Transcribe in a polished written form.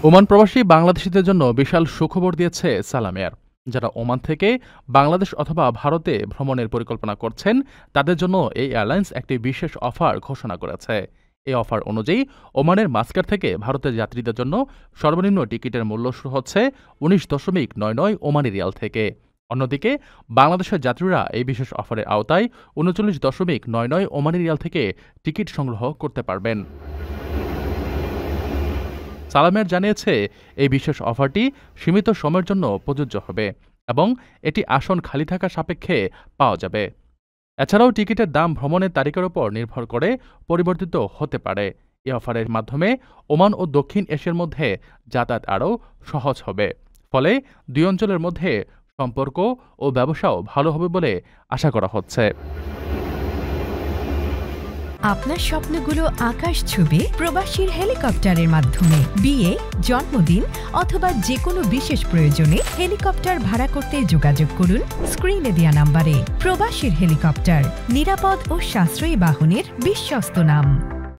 Oman প্রবাসী বাংলাদেশিদের জন্য বিশাল সুখবর দিয়েছে সালাম এয়ার। যারা ওমান থেকে বাংলাদেশ অথবা ভারতে ভ্রমণের পরিকল্পনা করছেন তাদের জন্য এই এয়ারলাইন্স একটি বিশেষ অফার ঘোষণা করেছে। এই অফার অনুযায়ী ওমানের মাস্কাট থেকে ভারতের যাত্রীদের জন্য সর্বনিম্ন টিকিটের মূল্য শুরু হচ্ছে 19.99 ওমানি রিয়াল থেকে। অন্যদিকে বাংলাদেশের যাত্রীরা এই বিশেষ অফারের আওতায় 39.99 ওমানি রিয়াল থেকে টিকিট সংগ্রহ করতে পারবেন। সালাম এয়ার জানিয়েছে এই বিশেষ অফারটি সীমিত সময়ের জন্য প্রযোজ্য হবে এবং এটি আসন খালি থাকা সাপেক্ষে পাওয়া যাবে। এছাড়াও টিকিটের দাম ভ্রমণের তারিখের উপর নির্ভর করে পরিবর্তিত হতে পারে। এই অফারের মাধ্যমে ওমান ও দক্ষিণ এশিয়ার মধ্যে যাতায়াত আরও সহজ হবে। ফলে দুই অঞ্চলের মধ্যে সম্পর্ক ও ব্যবসাও ভালো হবে বলে আশা করা হচ্ছে। আপনার স্বপ্নগুলো আকাশ ছুবে প্রবাসীর হেলিকপ্টারের মাধ্যমে। বিয়ে, জন্মদিন অথবা যে কোনো বিশেষ প্রয়োজনে হেলিকপ্টার ভাড়া করতে যোগাযোগ করুন স্ক্রিনে দেয়া নাম্বারে। প্রবাসীর হেলিকপ্টার, নিরাপদ ও সাশ্রয়ী বাহনের বিশ্বস্ত নাম।